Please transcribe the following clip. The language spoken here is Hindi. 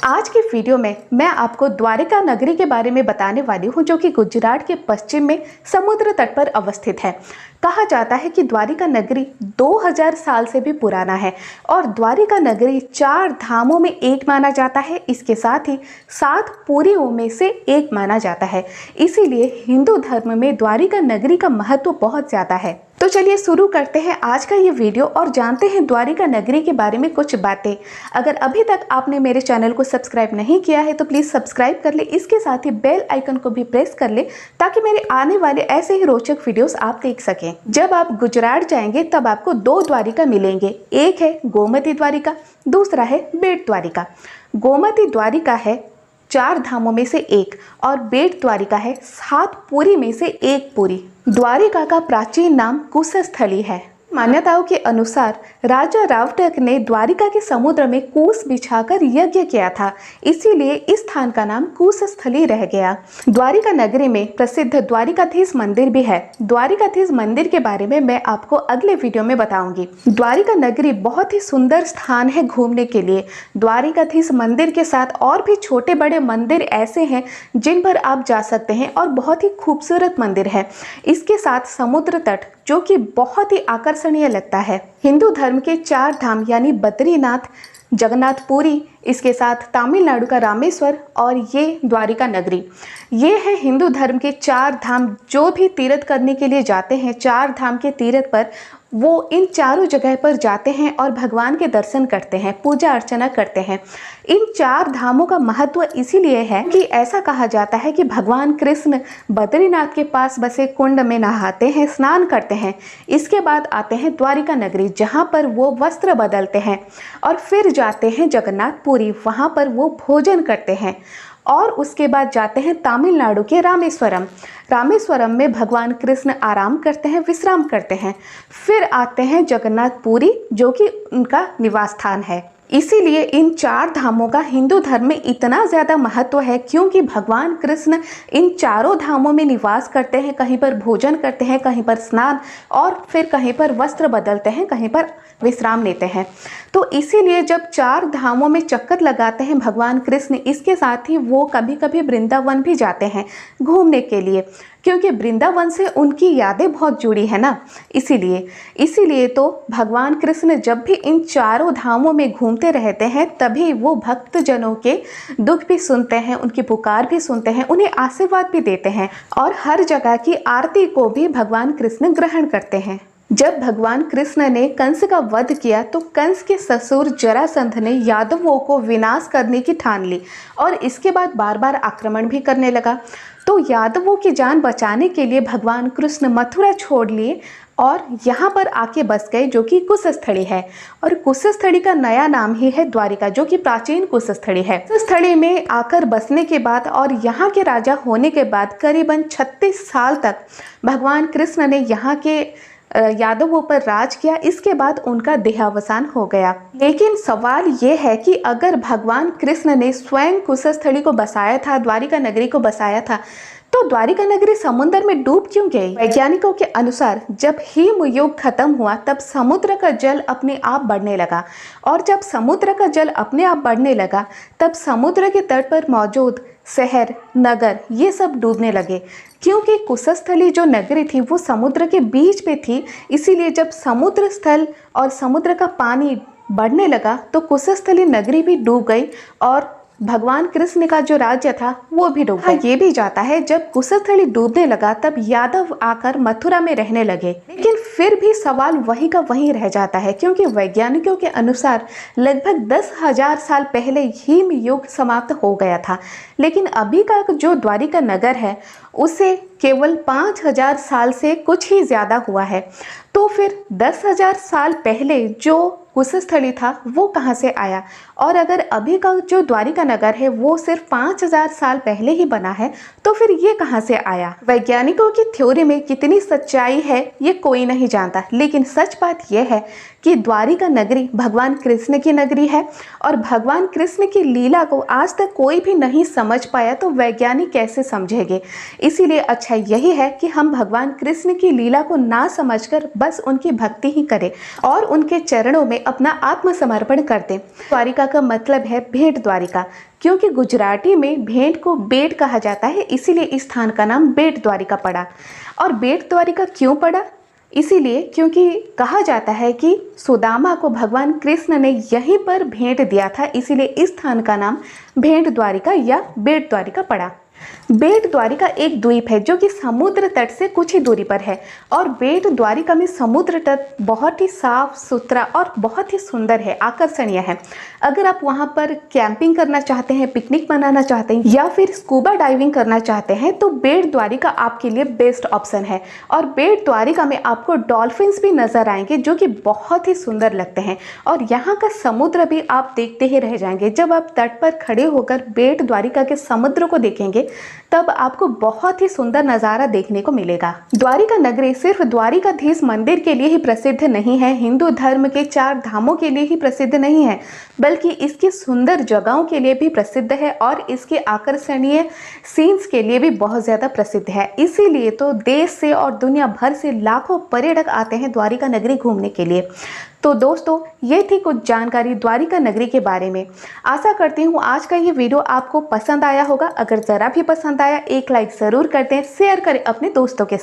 आज की वीडियो में मैं आपको द्वारिका नगरी के बारे में बताने वाली हूँ, जो कि गुजरात के पश्चिम में समुद्र तट पर अवस्थित है। कहा जाता है कि द्वारिका नगरी 2000 साल से भी पुराना है और द्वारिका नगरी 4 धामों में एक माना जाता है। इसके साथ ही 7 पुरियों में से एक माना जाता है। इसीलिए हिंदू धर्म में द्वारिका नगरी का महत्व बहुत ज़्यादा है। तो चलिए शुरू करते हैं आज का ये वीडियो और जानते हैं द्वारिका नगरी के बारे में कुछ बातें। अगर अभी तक आपने मेरे चैनल को सब्सक्राइब नहीं किया है तो प्लीज़ सब्सक्राइब कर ले। इसके साथ ही बेल आइकन को भी प्रेस कर ले ताकि मेरे आने वाले ऐसे ही रोचक वीडियोस आप देख सकें। जब आप गुजरात जाएंगे तब आपको 2 द्वारिका मिलेंगे। एक है गोमती द्वारिका, दूसरा है बेट द्वारिका। गोमती द्वारिका है 4 धामों में से एक और बेट द्वारिका है 7 पुरी में से एक पुरी। द्वारिका का प्राचीन नाम कुशस्थली है। मान्यताओं के अनुसार राजा रावटक ने द्वारिका के समुद्र में कुश बिछाकर यज्ञ किया था, इसीलिए इस स्थान का नाम कुशस्थली रह गया। द्वारिका नगरी में प्रसिद्ध द्वारिकाधीश मंदिर भी है। द्वारिकाधीश मंदिर के बारे में मैं आपको अगले वीडियो में बताऊंगी। द्वारिका नगरी बहुत ही सुंदर स्थान है घूमने के लिए। द्वारिकाधीश मंदिर के साथ और भी छोटे बड़े मंदिर ऐसे हैं जिन पर आप जा सकते हैं और बहुत ही खूबसूरत मंदिर है। इसके साथ समुद्र तट जो कि बहुत ही आकर्षणीय लगता है। हिंदू धर्म के 4 धाम यानी बद्रीनाथ, जगन्नाथपुरी, इसके साथ तमिलनाडु का रामेश्वर और ये द्वारिका नगरी, ये है हिंदू धर्म के 4 धाम। जो भी तीर्थ करने के लिए जाते हैं 4 धाम के तीर्थ पर, वो इन चारों जगह पर जाते हैं और भगवान के दर्शन करते हैं, पूजा अर्चना करते हैं। इन 4 धामों का महत्व इसीलिए है कि ऐसा कहा जाता है कि भगवान कृष्ण बद्रीनाथ के पास बसे कुंड में नहाते हैं, स्नान करते हैं। इसके बाद आते हैं द्वारिका नगरी, जहाँ पर वो वस्त्र बदलते हैं और फिर जाते हैं जगन्नाथपुरी, वहाँ पर वो भोजन करते हैं और उसके बाद जाते हैं तमिलनाडु के रामेश्वरम। रामेश्वरम में भगवान कृष्ण आराम करते हैं, विश्राम करते हैं। फिर आते हैं जगन्नाथपुरी, जो कि उनका निवास स्थान है। इसीलिए इन 4 धामों का हिंदू धर्म में इतना ज़्यादा महत्व है क्योंकि भगवान कृष्ण इन चारों धामों में निवास करते हैं। कहीं पर भोजन करते हैं, कहीं पर स्नान और फिर कहीं पर वस्त्र बदलते हैं, कहीं पर विश्राम लेते हैं। तो इसीलिए जब 4 धामों में चक्कर लगाते हैं भगवान कृष्ण, इसके साथ ही वो कभी कभी वृंदावन भी जाते हैं घूमने के लिए, क्योंकि वृंदावन से उनकी यादें बहुत जुड़ी है ना। इसीलिए तो भगवान कृष्ण जब भी इन चारों धामों में घूमते रहते हैं तभी वो भक्तजनों के दुख भी सुनते हैं, उनकी पुकार भी सुनते हैं, उन्हें आशीर्वाद भी देते हैं और हर जगह की आरती को भी भगवान कृष्ण ग्रहण करते हैं। जब भगवान कृष्ण ने कंस का वध किया तो कंस के ससुर जरासंध ने यादवों को विनाश करने की ठान ली और इसके बाद बार बार आक्रमण भी करने लगा। तो यादवों की जान बचाने के लिए भगवान कृष्ण मथुरा छोड़ लिए और यहाँ पर आके बस गए, जो कि कुशस्थली है। और कुशस्थली का नया नाम ही है द्वारिका, जो कि प्राचीन कुशस्थली है। कुशस्थली में आकर बसने के बाद और यहाँ के राजा होने के बाद करीबन 36 साल तक भगवान कृष्ण ने यहाँ के यादवों पर राज किया। इसके बाद उनका देहावसान हो गया। लेकिन सवाल ये है कि अगर भगवान कृष्ण ने स्वयं कुशस्थली को बसाया था, द्वारिका नगरी को बसाया था, तो द्वारिका नगरी समुद्र में डूब क्यों गई? वैज्ञानिकों के अनुसार जब हिम युग खत्म हुआ तब समुद्र का जल अपने आप बढ़ने लगा और जब समुद्र का जल अपने आप बढ़ने लगा तब समुद्र के तट पर मौजूद शहर, नगर, ये सब डूबने लगे। क्योंकि कुशस्थली जो नगरी थी वो समुद्र के बीच पे थी, इसीलिए जब समुद्र स्थल और समुद्र का पानी बढ़ने लगा तो कुशस्थली नगरी भी डूब गई और भगवान कृष्ण का जो राज्य था वो भी डूब गया। ये भी जाता है जब कुशस्थली डूबने लगा तब यादव आकर मथुरा में रहने लगे। लेकिन फिर भी सवाल वही का वही रह जाता है, क्योंकि वैज्ञानिकों के अनुसार लगभग 10,000 साल पहले हिम युग समाप्त हो गया था। लेकिन अभी का जो द्वारिका नगर है उसे केवल 5,000 साल से कुछ ही ज़्यादा हुआ है। तो फिर 10,000 साल पहले जो कुशस्थली था वो कहाँ से आया? और अगर अभी का जो द्वारिका नगर है वो सिर्फ 5,000 साल पहले ही बना है तो फिर ये कहाँ से आया? वैज्ञानिकों की थ्योरी में कितनी सच्चाई है ये कोई नहीं जानता, लेकिन सच बात यह है कि द्वारिका नगरी भगवान कृष्ण की नगरी है और भगवान कृष्ण की लीला को आज तक कोई भी नहीं समझ पाया तो वैज्ञानिक कैसे समझेंगे। इसीलिए अच्छा यही है कि हम भगवान कृष्ण की लीला को ना समझकर बस उनकी भक्ति ही करें और उनके चरणों में अपना आत्मसमर्पण कर दें। द्वारिका का मतलब है भेंट द्वारिका, क्योंकि गुजराती में भेंट को बेट कहा जाता है, इसीलिए इस स्थान का नाम बेट द्वारिका पड़ा। और बेट द्वारिका क्यों पड़ा? इसीलिए क्योंकि कहा जाता है कि सुदामा को भगवान कृष्ण ने यहीं पर भेंट दिया था, इसीलिए इस स्थान का नाम भेंट द्वारिका या बेट द्वारिका पड़ा। बेट द्वारिका एक द्वीप है जो कि समुद्र तट से कुछ ही दूरी पर है और बेट द्वारिका में समुद्र तट बहुत ही साफ सुथरा और बहुत ही सुंदर है, आकर्षणीय है। अगर आप वहां पर कैंपिंग करना चाहते हैं, पिकनिक मनाना चाहते हैं या फिर स्कूबा डाइविंग करना चाहते हैं तो बेट द्वारिका आपके लिए बेस्ट ऑप्शन है। और बेट द्वारिका में आपको डॉल्फिन्स भी नजर आएंगे जो कि बहुत ही सुंदर लगते हैं और यहाँ का समुद्र भी आप देखते ही रह जाएंगे। जब आप तट पर खड़े होकर बेट द्वारिका के समुद्र को देखेंगे तब आपको बहुत ही सुंदर नज़ारा देखने को मिलेगा। द्वारिका नगरी सिर्फ द्वारिकाधीश मंदिर के लिए ही प्रसिद्ध नहीं है, हिंदू धर्म के 4 धामों के लिए ही प्रसिद्ध नहीं है, बल्कि इसकी सुंदर जगहों के लिए भी प्रसिद्ध है और इसके आकर्षणीय सीन्स के लिए भी बहुत ज़्यादा प्रसिद्ध है। इसीलिए तो देश से और दुनिया भर से लाखों पर्यटक आते हैं द्वारिका नगरी घूमने के लिए। तो दोस्तों, ये थी कुछ जानकारी द्वारिका नगरी के बारे में। आशा करती हूँ आज का ये वीडियो आपको पसंद आया होगा। अगर ज़रा भी पसंद आया एक लाइक ज़रूर कर दें, शेयर करें अपने दोस्तों के साथ।